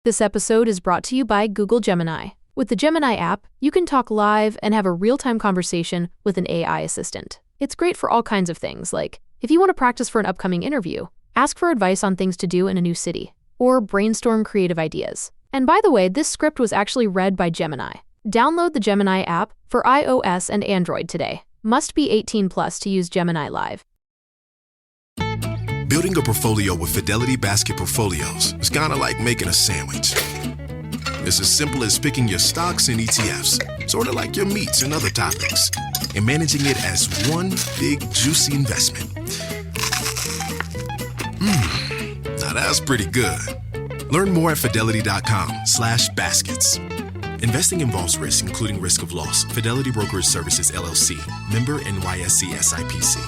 This episode is brought to you by Google Gemini. With the Gemini app, you can talk live and have a real-time conversation with an AI assistant. It's great for all kinds of things, like if you want to practice for an upcoming interview, ask for advice on things to do in a new city, or brainstorm creative ideas. And by the way, this script was actually read by Gemini. Download the Gemini app for iOS and Android today. Must be 18 plus to use Gemini Live. Building a portfolio with Fidelity Basket Portfolios is kind of like making a sandwich. It's as simple as picking your stocks and ETFs, sort of like your meats and other toppings, and managing it as one big, juicy investment. Now that's pretty good. Learn more at fidelity.com/baskets. Investing involves risk, including risk of loss. Fidelity Brokerage Services, LLC. Member NYSE SIPC.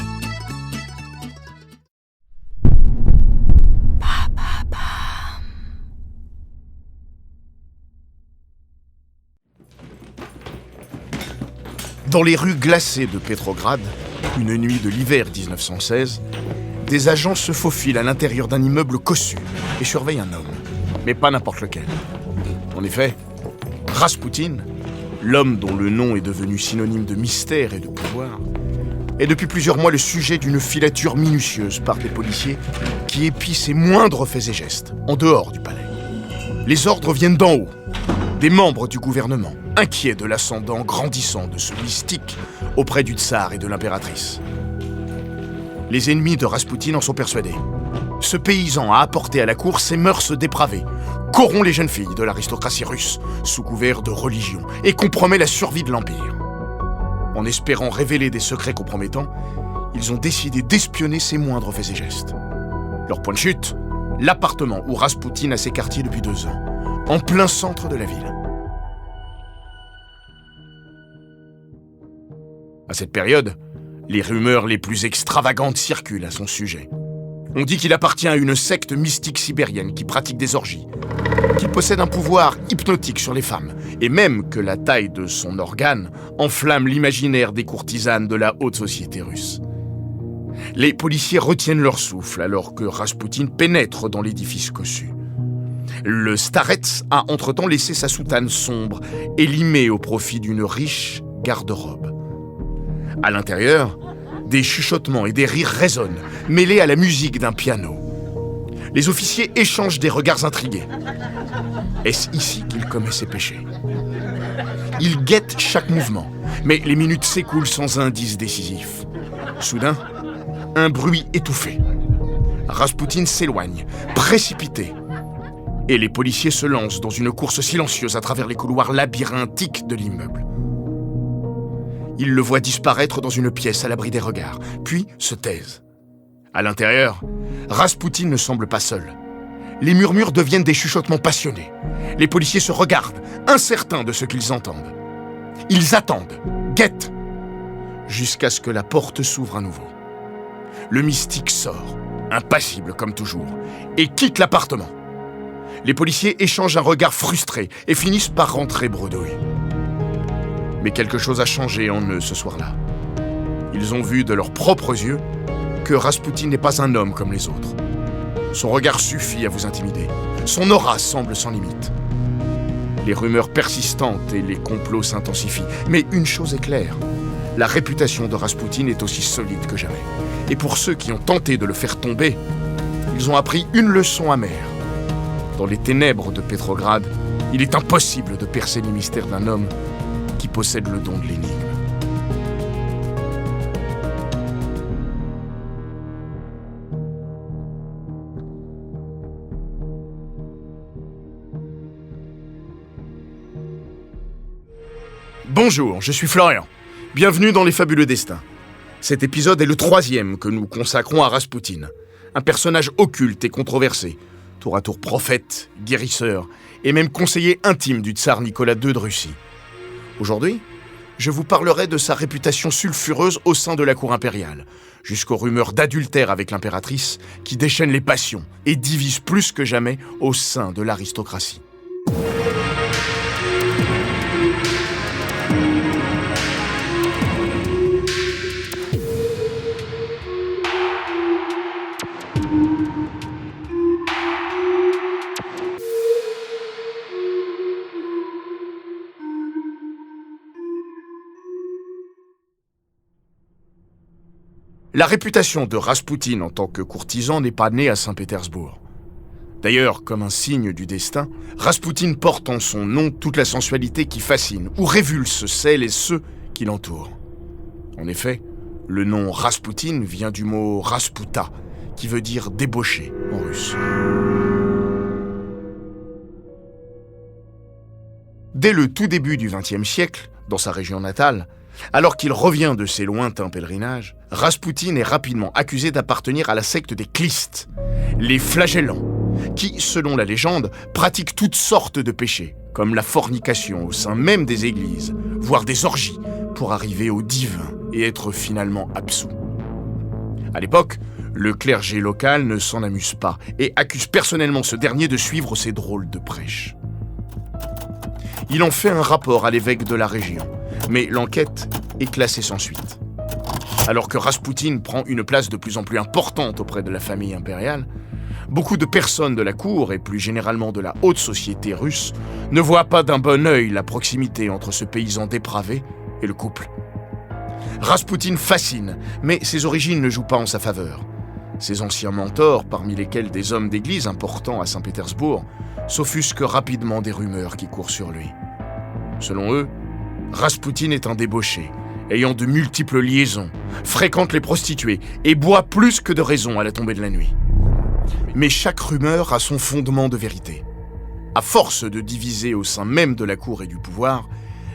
Dans les rues glacées de Petrograd, une nuit de l'hiver 1916, des agents se faufilent à l'intérieur d'un immeuble cossu et surveillent un homme, mais pas n'importe lequel. En effet, Raspoutine, l'homme dont le nom est devenu synonyme de mystère et de pouvoir, est depuis plusieurs mois le sujet d'une filature minutieuse par des policiers qui épient ses moindres faits et gestes, en dehors du palais. Les ordres viennent d'en haut, des membres du gouvernement, inquiets de l'ascendant grandissant de ce mystique auprès du tsar et de l'impératrice. Les ennemis de Raspoutine en sont persuadés. Ce paysan a apporté à la cour ses mœurs dépravées, corrompt les jeunes filles de l'aristocratie russe sous couvert de religion et compromet la survie de l'Empire. En espérant révéler des secrets compromettants, ils ont décidé d'espionner ses moindres faits et gestes. Leur point de chute, l'appartement où Raspoutine a ses quartiers depuis 2 ans, en plein centre de la ville. À cette période, les rumeurs les plus extravagantes circulent à son sujet. On dit qu'il appartient à une secte mystique sibérienne qui pratique des orgies, qu'il possède un pouvoir hypnotique sur les femmes, et même que la taille de son organe enflamme l'imaginaire des courtisanes de la haute société russe. Les policiers retiennent leur souffle alors que Raspoutine pénètre dans l'édifice cossu. Le starets a entre-temps laissé sa soutane sombre, élimée au profit d'une riche garde-robe. À l'intérieur, des chuchotements et des rires résonnent, mêlés à la musique d'un piano. Les officiers échangent des regards intrigués. Est-ce ici qu'il commet ses péchés ? Ils guettent chaque mouvement, mais les minutes s'écoulent sans indice décisif. Soudain, un bruit étouffé. Raspoutine s'éloigne, précipité, et les policiers se lancent dans une course silencieuse à travers les couloirs labyrinthiques de l'immeuble. Ils le voient disparaître dans une pièce à l'abri des regards, puis se taisent. À l'intérieur, Raspoutine ne semble pas seul. Les murmures deviennent des chuchotements passionnés. Les policiers se regardent, incertains de ce qu'ils entendent. Ils attendent, guettent, jusqu'à ce que la porte s'ouvre à nouveau. Le mystique sort, impassible comme toujours, et quitte l'appartement. Les policiers échangent un regard frustré et finissent par rentrer bredouilles. Mais quelque chose a changé en eux ce soir-là. Ils ont vu de leurs propres yeux que Raspoutine n'est pas un homme comme les autres. Son regard suffit à vous intimider. Son aura semble sans limite. Les rumeurs persistantes et les complots s'intensifient. Mais une chose est claire, la réputation de Raspoutine est aussi solide que jamais. Et pour ceux qui ont tenté de le faire tomber, ils ont appris une leçon amère. Dans les ténèbres de Petrograd, il est impossible de percer les mystères d'un homme qui possède le don de l'énigme. Bonjour, je suis Florian. Bienvenue dans Les Fabuleux Destins. Cet épisode est le 3e que nous consacrons à Raspoutine, un personnage occulte et controversé, tour à tour prophète, guérisseur et même conseiller intime du tsar Nicolas II de Russie. Aujourd'hui, je vous parlerai de sa réputation sulfureuse au sein de la cour impériale, jusqu'aux rumeurs d'adultère avec l'impératrice qui déchaînent les passions et divisent plus que jamais au sein de l'aristocratie. La réputation de Raspoutine en tant que courtisan n'est pas née à Saint-Pétersbourg. D'ailleurs, comme un signe du destin, Raspoutine porte en son nom toute la sensualité qui fascine ou révulse celles et ceux qui l'entourent. En effet, le nom Raspoutine vient du mot Rasputa, qui veut dire débauché en russe. Dès le tout début du XXe siècle, dans sa région natale, alors qu'il revient de ses lointains pèlerinages, Raspoutine est rapidement accusé d'appartenir à la secte des Klistes, les flagellants, qui, selon la légende, pratiquent toutes sortes de péchés, comme la fornication au sein même des églises, voire des orgies, pour arriver au divin et être finalement absous. À l'époque, le clergé local ne s'en amuse pas et accuse personnellement ce dernier de suivre ces drôles de prêches. Il en fait un rapport à l'évêque de la région, mais l'enquête est classée sans suite. Alors que Raspoutine prend une place de plus en plus importante auprès de la famille impériale, beaucoup de personnes de la cour et plus généralement de la haute société russe ne voient pas d'un bon œil la proximité entre ce paysan dépravé et le couple. Raspoutine fascine, mais ses origines ne jouent pas en sa faveur. Ses anciens mentors, parmi lesquels des hommes d'église importants à Saint-Pétersbourg, s'offusquent rapidement des rumeurs qui courent sur lui. Selon eux, Raspoutine est un débauché, ayant de multiples liaisons, fréquente les prostituées et boit plus que de raison à la tombée de la nuit. Mais chaque rumeur a son fondement de vérité. À force de diviser au sein même de la cour et du pouvoir,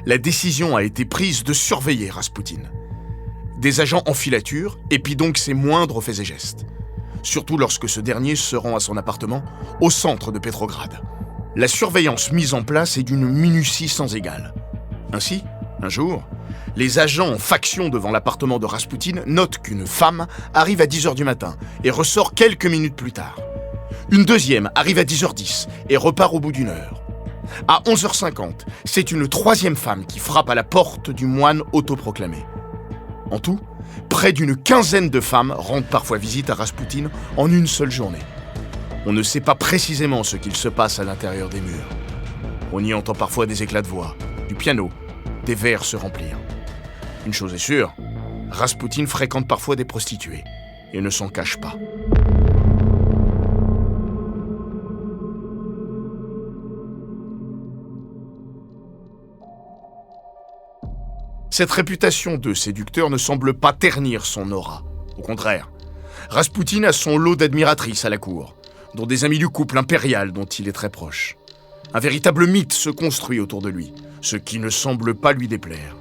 la décision a été prise de surveiller Raspoutine. Des agents en filature épient donc ses moindres faits et gestes, surtout lorsque ce dernier se rend à son appartement au centre de Petrograd. La surveillance mise en place est d'une minutie sans égale. Ainsi, un jour, les agents en faction devant l'appartement de Raspoutine notent qu'une femme arrive à 10h du matin et ressort quelques minutes plus tard. Une deuxième arrive à 10h10 et repart au bout d'une heure. À 11h50, c'est une troisième femme qui frappe à la porte du moine autoproclamé. En tout, près d'une quinzaine de femmes rendent parfois visite à Raspoutine en une seule journée. On ne sait pas précisément ce qu'il se passe à l'intérieur des murs. On y entend parfois des éclats de voix, du piano, des verres se remplir. Une chose est sûre, Raspoutine fréquente parfois des prostituées et ne s'en cache pas. Cette réputation de séducteur ne semble pas ternir son aura. Au contraire, Raspoutine a son lot d'admiratrices à la cour, dont des amis du couple impérial dont il est très proche. Un véritable mythe se construit autour de lui, ce qui ne semble pas lui déplaire.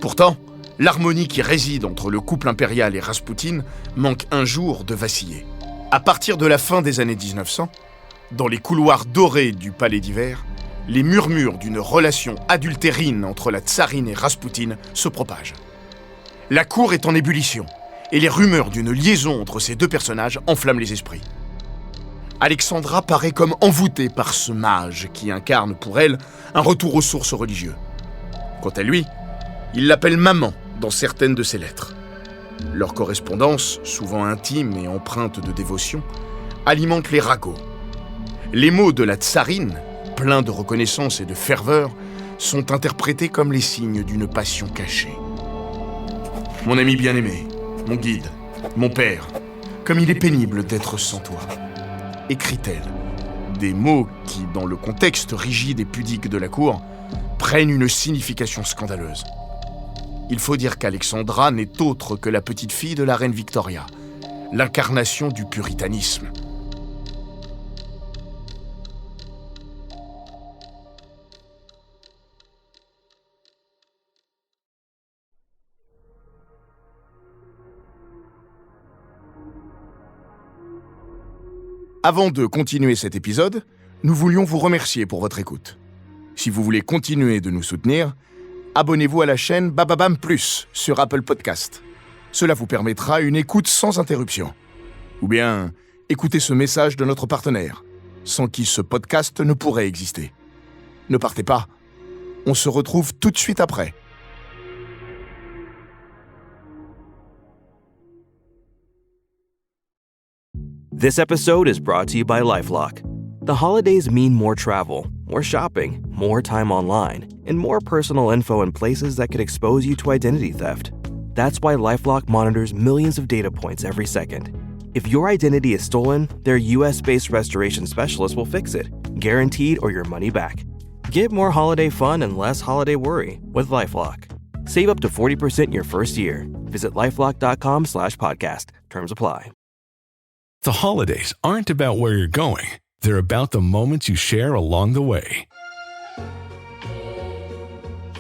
Pourtant, l'harmonie qui réside entre le couple impérial et Raspoutine manque un jour de vaciller. À partir de la fin des années 1900, dans les couloirs dorés du palais d'hiver, les murmures d'une relation adultérine entre la tsarine et Raspoutine se propagent. La cour est en ébullition, et les rumeurs d'une liaison entre ces deux personnages enflamment les esprits. Alexandra paraît comme envoûtée par ce mage qui incarne pour elle un retour aux sources religieuses. Quant à lui, il l'appelle maman dans certaines de ses lettres. Leur correspondance, souvent intime et empreinte de dévotion, alimente les ragots. Les mots de la tsarine, pleins de reconnaissance et de ferveur, sont interprétés comme les signes d'une passion cachée. « Mon ami bien-aimé, mon guide, mon père, comme il est pénible d'être sans toi », écrit-elle. Des mots qui, dans le contexte rigide et pudique de la cour, prennent une signification scandaleuse. Il faut dire qu'Alexandra n'est autre que la petite fille de la reine Victoria, l'incarnation du puritanisme. Avant de continuer cet épisode, nous voulions vous remercier pour votre écoute. Si vous voulez continuer de nous soutenir, abonnez-vous à la chaîne Bababam Plus sur Apple Podcast. Cela vous permettra une écoute sans interruption. Ou bien, écoutez ce message de notre partenaire, sans qui ce podcast ne pourrait exister. Ne partez pas, on se retrouve tout de suite après. This episode is brought to you by LifeLock. The holidays mean more travel, more shopping, more time online, and more personal info in places that could expose you to identity theft. That's why LifeLock monitors millions of data points every second. If your identity is stolen, their US-based restoration specialists will fix it, guaranteed or your money back. Get more holiday fun and less holiday worry with LifeLock. Save up to 40% your first year. Visit LifeLock.com/podcast. Terms apply. The holidays aren't about where you're going. They're about the moments you share along the way.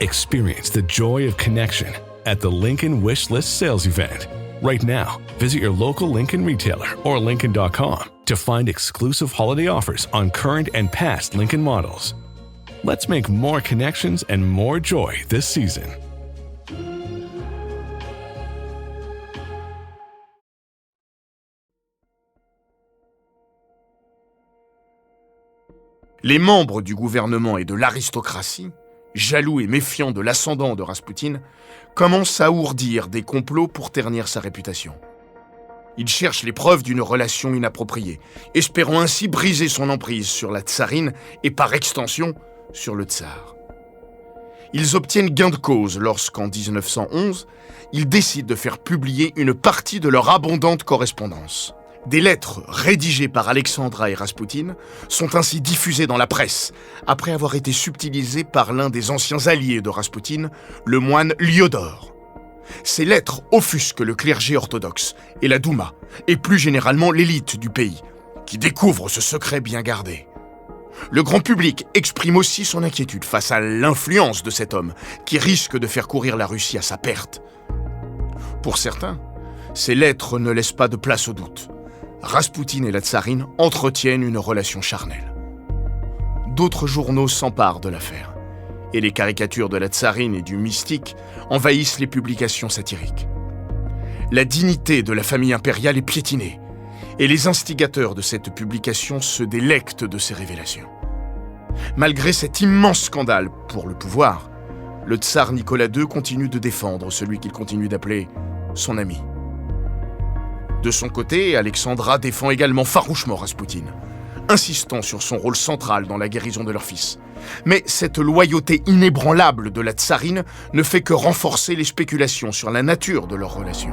Experience the joy of connection at the Lincoln Wish List sales event. Right now, visit your local Lincoln retailer or Lincoln.com to find exclusive holiday offers on current and past Lincoln models. Let's make more connections and more joy this season. Les membres du gouvernement et de l'aristocratie, jaloux et méfiants de l'ascendant de Raspoutine, commencent à ourdir des complots pour ternir sa réputation. Ils cherchent les preuves d'une relation inappropriée, espérant ainsi briser son emprise sur la tsarine et par extension sur le tsar. Ils obtiennent gain de cause lorsqu'en 1911, ils décident de faire publier une partie de leur abondante correspondance. Des lettres rédigées par Alexandra et Raspoutine sont ainsi diffusées dans la presse, après avoir été subtilisées par l'un des anciens alliés de Raspoutine, le moine Lyodor. Ces lettres offusquent le clergé orthodoxe et la Douma, et plus généralement l'élite du pays, qui découvre ce secret bien gardé. Le grand public exprime aussi son inquiétude face à l'influence de cet homme, qui risque de faire courir la Russie à sa perte. Pour certains, ces lettres ne laissent pas de place au doute. Raspoutine et la tsarine entretiennent une relation charnelle. D'autres journaux s'emparent de l'affaire, et les caricatures de la tsarine et du mystique envahissent les publications satiriques. La dignité de la famille impériale est piétinée, et les instigateurs de cette publication se délectent de ces révélations. Malgré cet immense scandale pour le pouvoir, le tsar Nicolas II continue de défendre celui qu'il continue d'appeler son ami. De son côté, Alexandra défend également farouchement Raspoutine, insistant sur son rôle central dans la guérison de leur fils. Mais cette loyauté inébranlable de la tsarine ne fait que renforcer les spéculations sur la nature de leur relation.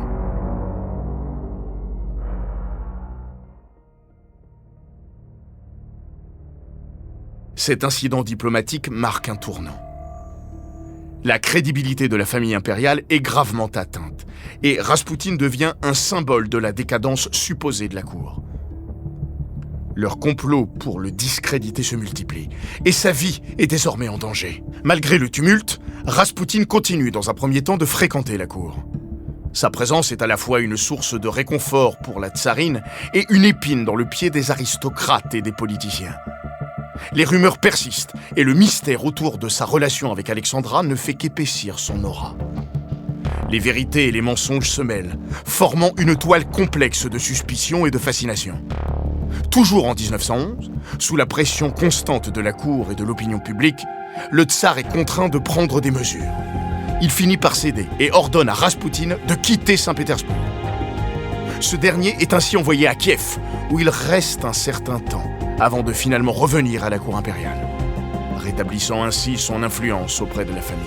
Cet incident diplomatique marque un tournant. La crédibilité de la famille impériale est gravement atteinte, et Raspoutine devient un symbole de la décadence supposée de la cour. Leurs complots pour le discréditer se multiplient, et sa vie est désormais en danger. Malgré le tumulte, Raspoutine continue dans un premier temps de fréquenter la cour. Sa présence est à la fois une source de réconfort pour la tsarine et une épine dans le pied des aristocrates et des politiciens. Les rumeurs persistent et le mystère autour de sa relation avec Alexandra ne fait qu'épaissir son aura. Les vérités et les mensonges se mêlent, formant une toile complexe de suspicion et de fascination. Toujours en 1911, sous la pression constante de la cour et de l'opinion publique, le tsar est contraint de prendre des mesures. Il finit par céder et ordonne à Raspoutine de quitter Saint-Pétersbourg. Ce dernier est ainsi envoyé à Kiev, où il reste un certain temps, avant de finalement revenir à la cour impériale, rétablissant ainsi son influence auprès de la famille.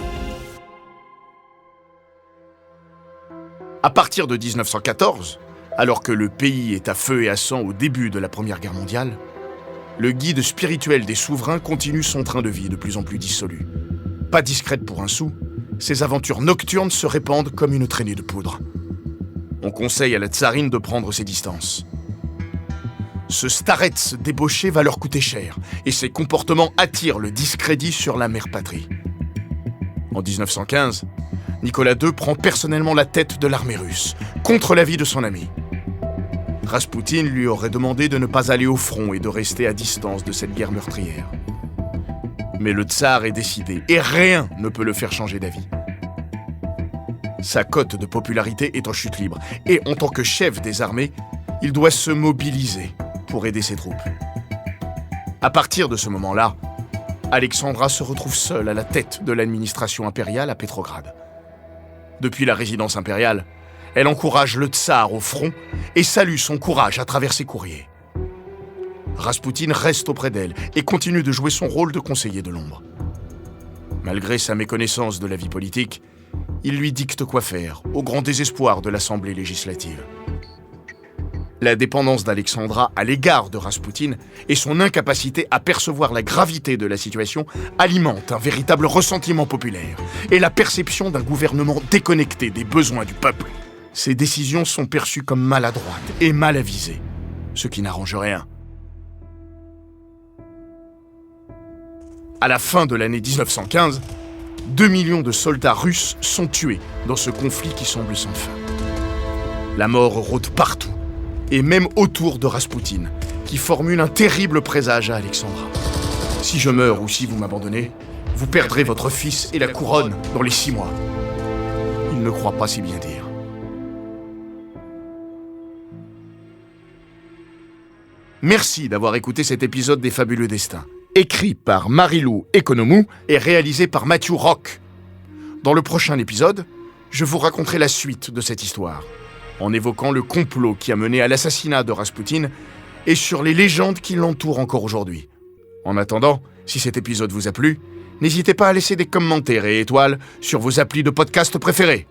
À partir de 1914, alors que le pays est à feu et à sang au début de la Première Guerre mondiale, le guide spirituel des souverains continue son train de vie de plus en plus dissolu. Pas discrète pour un sou, ses aventures nocturnes se répandent comme une traînée de poudre. On conseille à la tsarine de prendre ses distances. Ce starets débauché va leur coûter cher, et ses comportements attirent le discrédit sur la mère patrie. En 1915, Nicolas II prend personnellement la tête de l'armée russe, contre l'avis de son ami. Raspoutine lui aurait demandé de ne pas aller au front et de rester à distance de cette guerre meurtrière. Mais le tsar est décidé, et rien ne peut le faire changer d'avis. Sa cote de popularité est en chute libre, et en tant que chef des armées, il doit se mobiliser pour aider ses troupes. À partir de ce moment-là, Alexandra se retrouve seule à la tête de l'administration impériale à Pétrograd. Depuis la résidence impériale, elle encourage le tsar au front et salue son courage à travers ses courriers. Raspoutine reste auprès d'elle et continue de jouer son rôle de conseiller de l'ombre. Malgré sa méconnaissance de la vie politique, Il lui dicte quoi faire, au grand désespoir de l'Assemblée législative. La dépendance d'Alexandra à l'égard de Raspoutine et son incapacité à percevoir la gravité de la situation alimentent un véritable ressentiment populaire et la perception d'un gouvernement déconnecté des besoins du peuple. Ces décisions sont perçues comme maladroites et mal avisées, ce qui n'arrange rien. À la fin de l'année 1915, 2 millions de soldats russes sont tués dans ce conflit qui semble sans fin. La mort rôde partout, et même autour de Raspoutine, qui formule un terrible présage à Alexandra. Si je meurs ou si vous m'abandonnez, vous perdrez votre fils et la couronne dans les 6 mois. Il ne croit pas si bien dire. Merci d'avoir écouté cet épisode des Fabuleux Destins, écrit par Marilou Economou et réalisé par Matthew Rock. Dans le prochain épisode, je vous raconterai la suite de cette histoire, en évoquant le complot qui a mené à l'assassinat de Raspoutine et sur les légendes qui l'entourent encore aujourd'hui. En attendant, si cet épisode vous a plu, n'hésitez pas à laisser des commentaires et étoiles sur vos applis de podcast préférés.